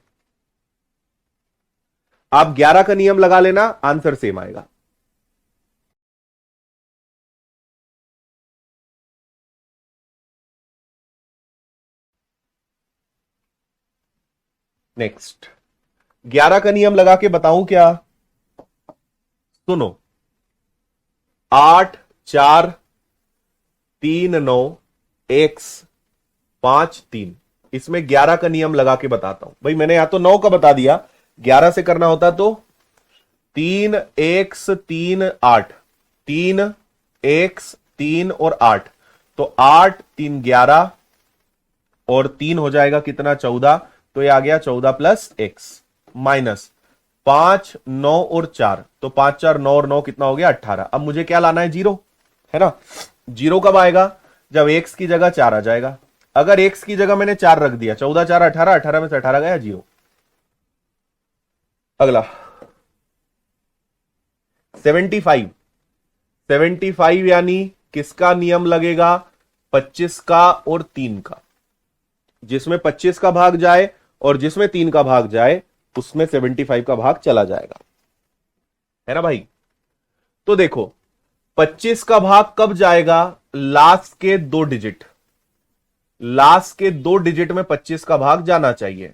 आप 11 का नियम लगा लेना, आंसर सेम आएगा। नेक्स्ट, 11 का नियम लगा के बताऊं क्या? सुनो, 8 4 3 9 एक्स 5 3, इसमें 11 का नियम लगा के बताता हूं भाई। मैंने यहां तो 9 का बता दिया, 11 से करना होता तो 3 एक्स 3 8, 3 एक्स 3 और 8, तो 8 3 11 और 3 हो जाएगा कितना 14, तो ये आ गया 14 प्लस एक्स माइनस 5 9 और 4, तो 5 4 9 और 9 कितना हो गया 18। अब मुझे क्या लाना है, जीरो, है ना। जीरो कब आएगा, जब एक्स की जगह 4 आ जाएगा। अगर एक्स की जगह मैंने 4 रख दिया, 14 4 18, 18 में से 18 गया जीरो। अगला 75, 75 यानी किसका नियम लगेगा, 25 का और 3 का। जिसमें 25 का भाग जाए और जिसमें 3 का भाग जाए उसमें 75 का भाग चला जाएगा, है ना भाई। तो देखो 25 का भाग कब जाएगा, लास्ट के 2 डिजिट, लास्ट के 2 डिजिट में 25 का भाग जाना चाहिए।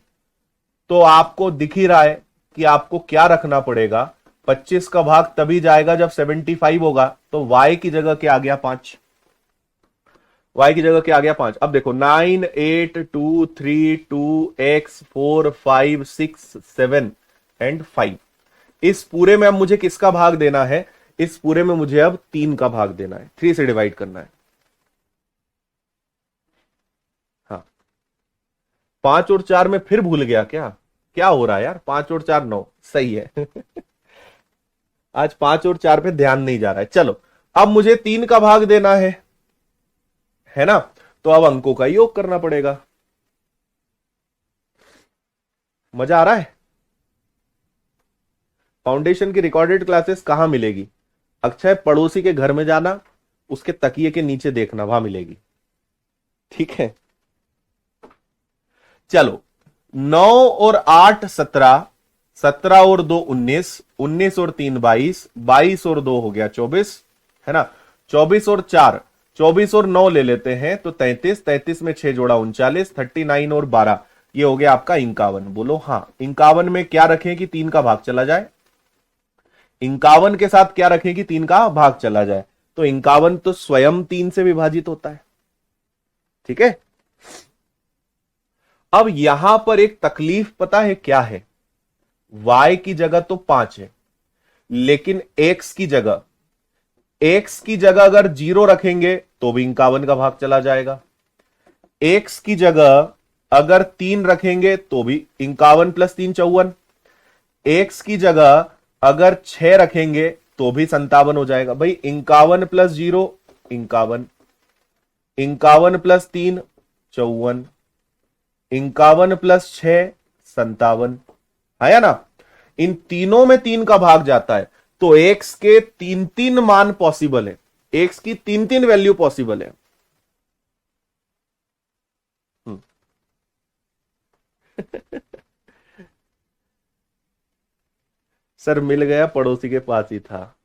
तो आपको दिख ही रहा है कि आपको क्या रखना पड़ेगा, 25 का भाग तभी जाएगा जब 75 होगा। तो y की जगह क्या आ गया 5, y की जगह क्या आ गया 5। अब देखो 9 8 2 3 2 x 4 5 6 7 एंड 5, इस पूरे में अब मुझे किसका भाग देना है, इस पूरे में मुझे अब 3 का भाग देना है, 3 से डिवाइड करना है। हाँ 5 और 4 में फिर भूल गया, क्या क्या हो रहा है यार, 5 और 4 9, सही है। आज 5 और 4 पे ध्यान नहीं जा रहा है। चलो अब मुझे 3 का भाग देना है ना, तो अब अंकों का योग करना पड़ेगा। मजा आ रहा है। फाउंडेशन की रिकॉर्डेड क्लासेस कहां मिलेगी, अक्षय पड़ोसी के घर में जाना, उसके तकिए के नीचे देखना, वहां मिलेगी, ठीक है। चलो 9 और 8 17, 17 और 2 19, 19 और 3 22, 22 और 2 हो गया 24, है ना। 24 और 4, 24 और 9 ले लेते हैं तो 33, 33 में 6 जोड़ा 39, 39 और 12 ये हो गया आपका 51। बोलो हाँ, 51 में क्या रखें कि 3 का भाग चला जाए, 51 के साथ क्या रखें कि 3 का भाग चला जाए, तो 51 तो स्वयं 3 से विभाजित होता है, ठीक है। अब यहां पर एक तकलीफ पता है क्या है, y की जगह तो 5 है, लेकिन x की जगह अगर 0 रखेंगे तो भी 51 का भाग चला जाएगा। x की जगह अगर 3 रखेंगे तो भी 51 प्लस 3 54, x की जगह अगर 6 रखेंगे तो भी 57 हो जाएगा। भाई 51 प्लस 0 51, 51 प्लस 3 54, 51 प्लस 6 57, है ना। इन तीनों में 3 का भाग जाता है, तो एक्स के 3 मान पॉसिबल है, एक्स की 3 वैल्यू पॉसिबल है। सर मिल गया, पड़ोसी के पास ही था।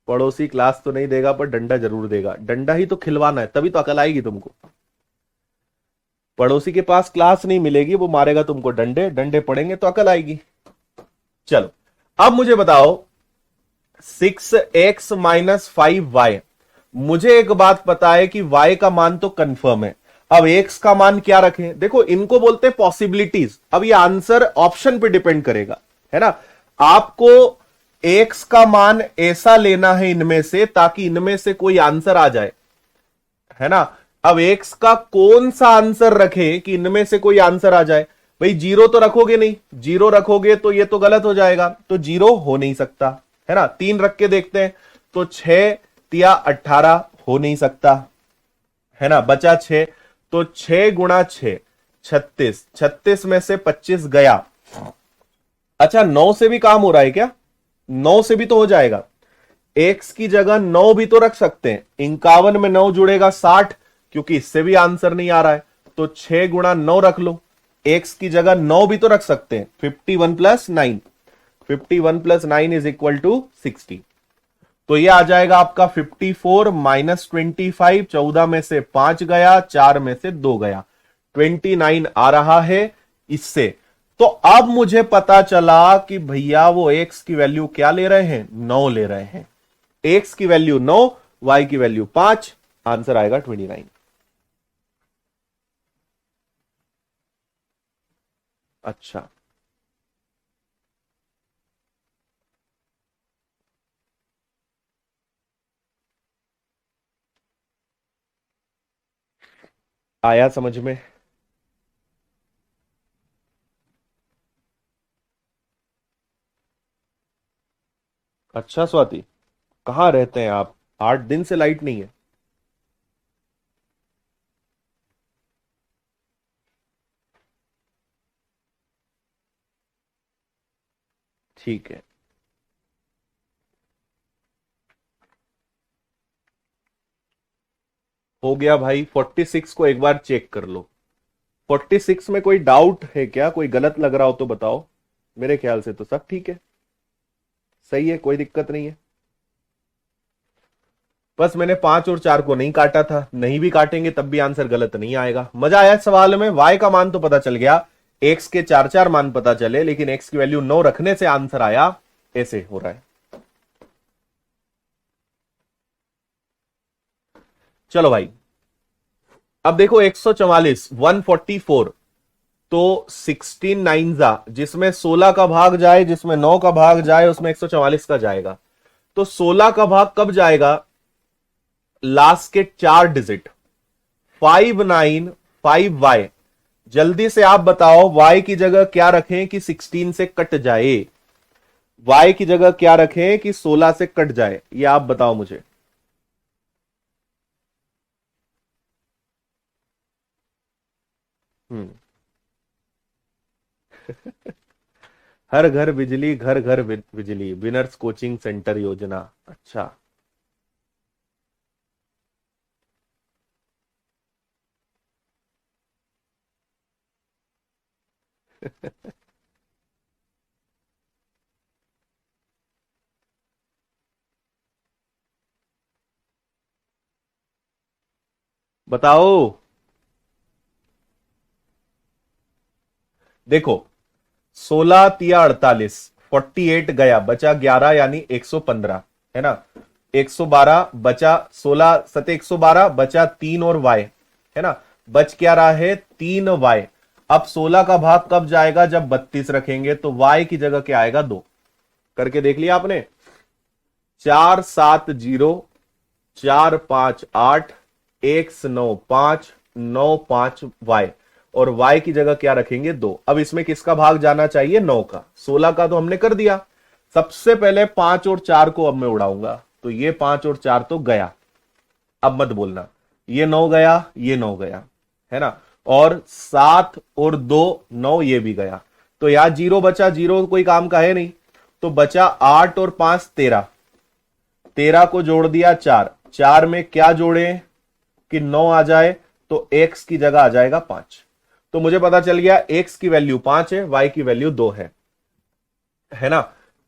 पड़ोसी क्लास तो नहीं देगा पर डंडा जरूर देगा, डंडा ही तो खिलवाना है, तभी तो अकल आएगी तुमको। पड़ोसी के पास क्लास नहीं मिलेगी, वो मारेगा तुमको डंडे, डंडे पड़ेंगे तो अकल आएगी। चलो अब मुझे बताओ 6x माइनस 5y, मुझे एक बात पता है कि y का मान तो कंफर्म है, अब x का मान क्या रखें। देखो इनको बोलते हैं पॉसिबिलिटीज, अब ये आंसर ऑप्शन पे डिपेंड करेगा, है ना। आपको x का मान ऐसा लेना है इनमें से ताकि इनमें से कोई आंसर आ जाए, है ना। अब x का कौन सा आंसर रखें कि इनमें से कोई आंसर आ जाए। भाई 0 तो रखोगे नहीं, 0 रखोगे तो ये तो गलत हो जाएगा, तो 0 हो नहीं सकता, है ना। 3 रख के देखते हैं तो 6 तिया 18 हो नहीं सकता, है ना। बचा 6, तो 6 गुणा 6 36, 36 में से 25 गया। अच्छा 9 से भी काम हो रहा है क्या, 9 से भी तो हो जाएगा। x की जगह 9 भी तो रख सकते हैं, 51 में 9 जुड़ेगा 60, क्योंकि इससे भी आंसर नहीं आ रहा है, तो 6 गुणा 9 रख लो। x की जगह 9 भी तो रख सकते हैं, 51 plus 9, 51 plus 9 is equal to 60, तो ये आ जाएगा आपका 54 माइनस 25, 14 में से 5 गया, 4 में से 2 गया, 29 आ रहा है इससे। तो अब मुझे पता चला कि भैया वो एक्स की वैल्यू क्या ले रहे हैं, 9 ले रहे हैं। एक्स की वैल्यू 9, वाई की वैल्यू 5, आंसर आएगा 29। अच्छा, आया समझ में? अच्छा स्वाति, कहां रहते हैं आप? 8 दिन से लाइट नहीं है। ठीक है, हो गया भाई। 46 को एक बार चेक कर लो। 46 में कोई डाउट है क्या? कोई गलत लग रहा हो तो बताओ। मेरे ख्याल से तो सब ठीक है, सही है, कोई दिक्कत नहीं है। बस मैंने 5 और 4 को नहीं काटा था, नहीं भी काटेंगे तब भी आंसर गलत नहीं आएगा। मजा आया सवाल में। y का मान तो पता चल गया, x के 4 मान पता चले, लेकिन x की वैल्यू 9 रखने से आंसर आया। ऐसे हो रहा है। चलो भाई, अब देखो 144, 144, तो 16 नाइनजा, जिसमें 16 का भाग जाए, जिसमें 9 का भाग जाए, उसमें 144 का जाएगा। तो 16 का भाग कब जाएगा? लास्ट के 4 डिजिट, 5955y। जल्दी से आप बताओ y की जगह क्या रखें कि 16 से कट जाए? y की जगह क्या रखें कि 16 से कट जाए, ये आप बताओ मुझे। हम्म। हर घर बिजली, घर घर बिजली, विनर्स कोचिंग सेंटर योजना। अच्छा, बताओ। देखो, 16 तिया 48, 48 गया, बचा 11 यानी 115, है ना। 112 बचा, 16 सते 112, बचा 3 और y, है ना। बच क्या रहा है? 3y। अब 16 का भाग कब जाएगा? जब 32 रखेंगे, तो y की जगह क्या आएगा? 2। करके देख लिया आपने? 4 7 0, 4 5 8, 1 9 5 9 5 y, और y की जगह क्या रखेंगे? 2। अब इसमें किसका भाग जाना चाहिए? 9 का। 16 का तो हमने कर दिया। सबसे पहले 5 और 4 को अब मैं उड़ाऊंगा, तो ये 5 और 4 तो गया। अब मत बोलना, ये 9 गया, ये 9 गया, है ना। और 7 और 2 9, ये भी गया। तो यहां 0 बचा, 0 कोई काम का है नहीं। तो बचा 8 और 5 13, 13 को जोड़ दिया 4, 4 में क्या जोड़े कि 9 आ जाए, तो x की जगह आ जाएगा 5। तो मुझे पता चल गया x की वैल्यू 5 है, y की वैल्यू 2 है ना।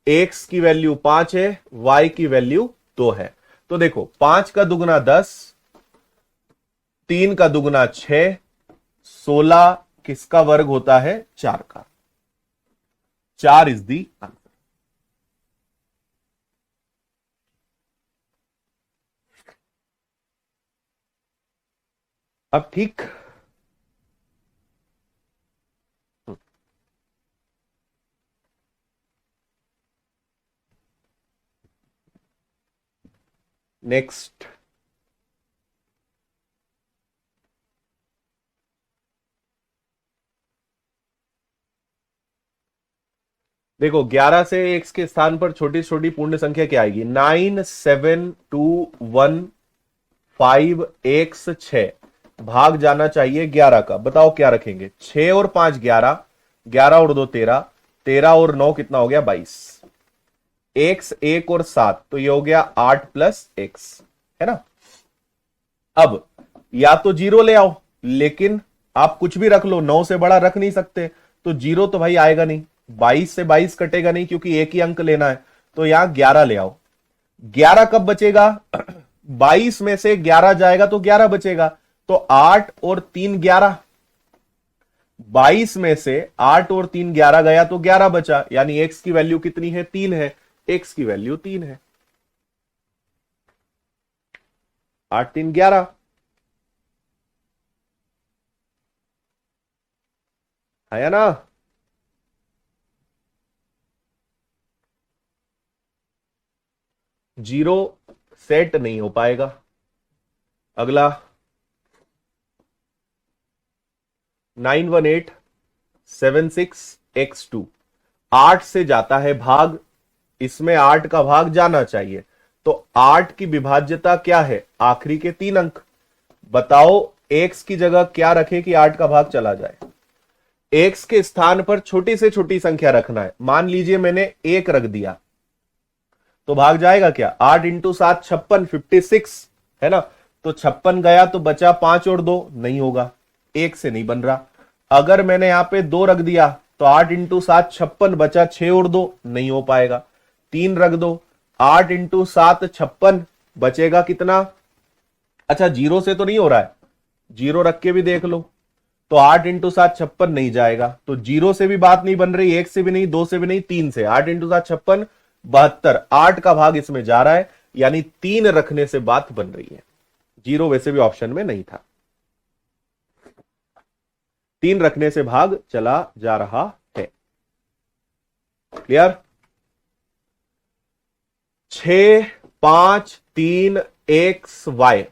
x की वैल्यू 5 है, y की वैल्यू 2 है। तो देखो, 5 का दुगना 10, 3 का दुगना 6, 16 किसका वर्ग होता है? 4 का। 4 इज दी आंसर। अब ठीक। नेक्स्ट, देखो 11 से x के स्थान पर छोटी छोटी पूर्ण संख्या क्या आएगी? 9 7 2 1 5 x 6, भाग जाना चाहिए 11 का। बताओ क्या रखेंगे? 6 और 5 11, 11 और 2 13, 13 और 9 कितना हो गया? 22। x 1 और 7, तो ये हो गया 8 + x, है ना। अब या तो 0 ले आओ, लेकिन आप कुछ भी रख लो, 9 से बड़ा रख नहीं सकते, तो 0 तो भाई आएगा नहीं। 22 से 22 कटेगा नहीं, क्योंकि एक ही अंक लेना है। तो यहां 11 ले आओ। 11 कब बचेगा? 22 में से 11 जाएगा तो 11 बचेगा। तो 8 और 3 11, 22 में से 8 और 3 11 गया तो 11 बचा, यानी x की वैल्यू कितनी है? 3 है। x की वैल्यू 3 है। 8 3 11। है ना? जीरो सेट नहीं हो पाएगा। अगला 91876x2। 8 से जाता है भाग, इसमें 8 का भाग जाना चाहिए, तो 8 की विभाज्यता क्या है? आखिरी के 3 अंक। बताओ x की जगह क्या रखें कि 8 का भाग चला जाए? x के स्थान पर छोटी से छोटी संख्या रखना है। मान लीजिए मैंने 1 रख दिया, तो भाग जाएगा क्या? 8 इंटू 7 56, 56 है ना? तो 56 गया तो बचा 5 और 2, नहीं होगा, 1 से नहीं बन रहा। अगर मैंने यहां पे 2 रख दिया तो 8 इंटू 7 56, बचा 6 और 2, नहीं हो पाएगा। 3 रख दो, 8 इंटू 7 56, बचेगा कितना? अच्छा, जीरो से तो नहीं हो रहा है, जीरो रख के भी देख लो। तो 8 इंटू 7 56 नहीं जाएगा, तो जीरो से भी बात नहीं बन रही, 1 से भी नहीं, 2 से भी नहीं, 3 से। 8 इंटू 7 56, 72। 8 का भाग इसमें जा रहा है, यानी 3 रखने से बात बन रही है। जीरो वैसे भी ऑप्शन में नहीं था, 3 रखने से भाग चला जा रहा है। क्लियर? 6 5 3 एक्स वाई,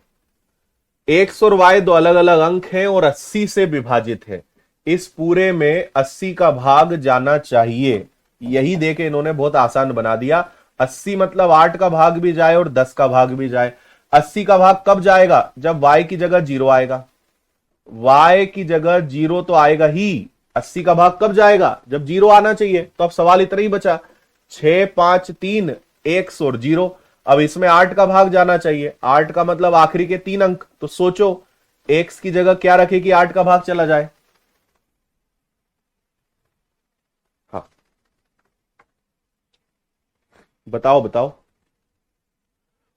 एक्स और वाई दो अलग अलग अंक हैं और 80 से विभाजित है। इस पूरे में 80 का भाग जाना चाहिए, यही देके इन्होंने बहुत आसान बना दिया। 80 मतलब 8 का भाग भी जाए और 10 का भाग भी जाए। 80 का भाग कब जाएगा? जब y की जगह 0 आएगा। y की जगह 0 तो आएगा ही। 80 का भाग कब जाएगा? जब 0 आना चाहिए। तो अब सवाल इतना ही बचा, 6 5 3 एक्स और 0। अब इसमें 8 का भाग जाना चाहिए, 8 का मतलब आखिरी के 3 अंक। तो सोचो x की जगह क्या रखे कि 8 का भाग चला जाए? हाँ, बताओ बताओ।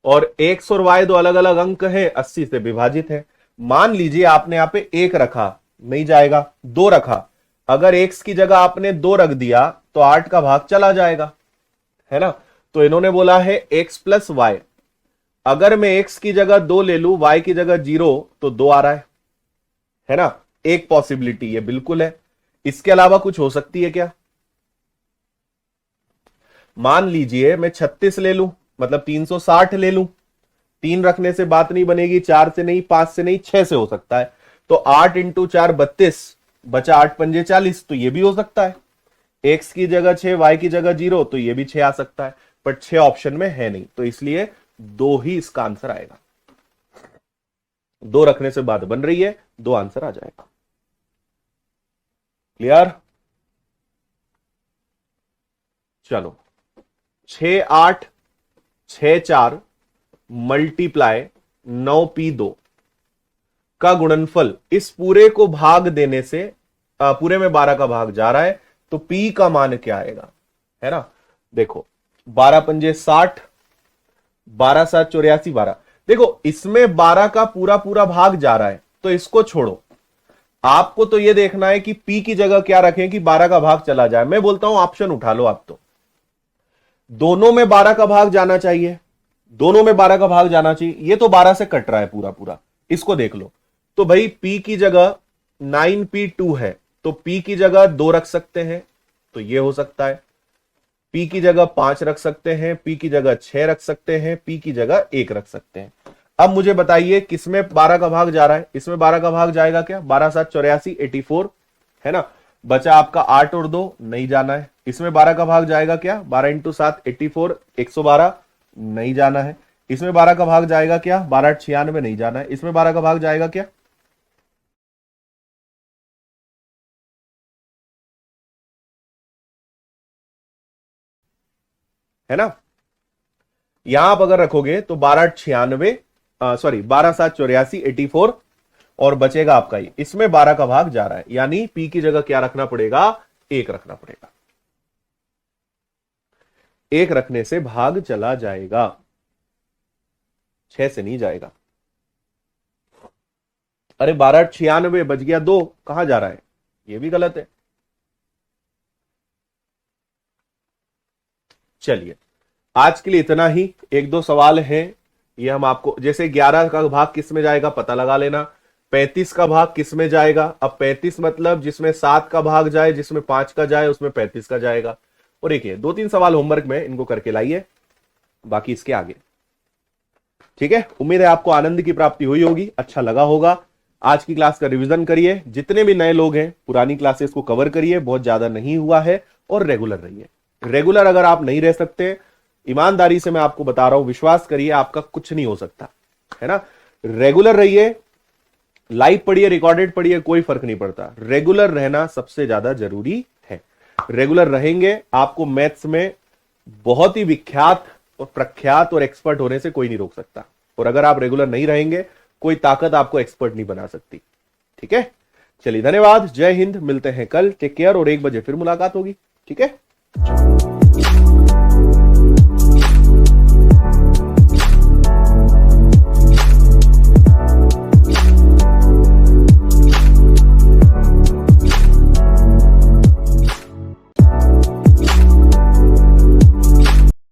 और x और y दो अलग अलग अंक है, 80 से विभाजित है। मान लीजिए आपने यहां पे 1 रखा, नहीं जाएगा। 2 रखा, अगर x की जगह आपने 2 रख दिया तो 8 का भाग चला जाएगा, है ना? तो इन्होंने बोला है x प्लस वाई। अगर मैं x की जगह 2 ले लू, y की जगह 0, तो 2 आ रहा है ना? एक पॉसिबिलिटी ये बिल्कुल है। इसके अलावा कुछ हो सकती है क्या? मान लीजिए मैं 36 ले लूं, मतलब 360 ले लूं। 3 रखने से बात नहीं बनेगी, 4 से नहीं, 5 से नहीं, 6 से हो सकता है। तो 8 इंटू 4 32, बचा 8 पंजे 40, तो ये भी हो सकता है। एक्स की जगह 6, वाई की जगह 0, तो ये भी 6 आ सकता है। पर 6 ऑप्शन में है नहीं, तो इसलिए 2 ही इसका आंसर आएगा। 2 रखने से बात बन रही है, 2 आंसर आ जाएगा। क्लियर? चलो, 6 8 6 4 मल्टीप्लाई 9p2 का गुणनफल, इस पूरे को भाग देने से पूरे में 12 का भाग जा रहा है, तो p का मान क्या आएगा? है ना? देखो, 12 पंजे 60, 12 7 84, 12। देखो इसमें 12 का पूरा पूरा भाग जा रहा है, तो इसको छोड़ो। आपको तो यह देखना है कि p की जगह क्या रखें कि 12 का भाग चला जाए। मैं बोलता हूं ऑप्शन उठा लो आप, तो दोनों में 12 का भाग जाना चाहिए, दोनों में 12 का भाग जाना चाहिए। ये तो 12 से कट रहा है पूरा पूरा, इसको देख लो। तो भाई p की जगह 9p2 है, तो p की जगह 2 रख सकते हैं, तो ये हो सकता है। p की जगह 5 रख सकते हैं, p की जगह 6 रख सकते हैं, p की जगह 1 रख सकते हैं। अब मुझे बताइए किसमें 12 का भाग जा रहा है? इसमें 12 का भाग जाएगा क्या? 12 7 84, 84, है ना? बचा आपका 8 और 2, नहीं जाना है। इसमें 12 का भाग जाएगा क्या? 12 इंटू 7 84, 112, नहीं जाना है। इसमें 12 का भाग जाएगा क्या? 12 8 96, नहीं जाना है। इसमें 12 का भाग जाएगा क्या? है ना? यहां आप अगर रखोगे तो 12 8 96, सॉरी 12 7 84, 84, और बचेगा आपका ये। इसमें 12 का भाग जा रहा है, यानी पी की जगह क्या रखना पड़ेगा? 1 रखना पड़ेगा। 1 रखने से भाग चला जाएगा, 6 से नहीं जाएगा। अरे 12 8 96 बच गया 2, कहां जा रहा है? ये भी गलत है। चलिए, आज के लिए इतना ही। एक दो सवाल हैं, ये हम आपको, जैसे 11 का भाग किस में जाएगा पता लगा लेना, 35 का भाग किस में जाएगा। अब 35 मतलब जिसमें 7 का भाग जाए, जिसमें 5 का जाए, उसमें 35 का जाएगा। और एक ये 2-3 सवाल होमवर्क में, इनको करके लाइए, बाकी इसके आगे। ठीक है, उम्मीद है आपको आनंद की प्राप्ति हुई होगी, अच्छा लगा होगा। आज की क्लास का रिवीजन करिए, जितने भी नए लोग हैं पुरानी क्लासेस को कवर करिए, बहुत ज्यादा नहीं हुआ है, और रेगुलर रहिए। रेगुलर अगर आप नहीं रह सकते, ईमानदारी से मैं आपको बता रहा हूं, विश्वास करिए, आपका कुछ नहीं हो सकता, है ना। रेगुलर रहिए, लाइव पढ़िए, रिकॉर्डेड पढ़िए, कोई फर्क नहीं पड़ता, रेगुलर रहना सबसे ज्यादा जरूरी है। रेगुलर रहेंगे, आपको मैथ्स में बहुत ही विख्यात और प्रख्यात और एक्सपर्ट होने से कोई नहीं रोक सकता। और अगर आप रेगुलर नहीं रहेंगे, कोई ताकत आपको एक्सपर्ट नहीं बना सकती। ठीक है, चलिए, धन्यवाद, जय हिंद, मिलते हैं कल, टेक केयर, और 1 बजे फिर मुलाकात होगी। ठीक है।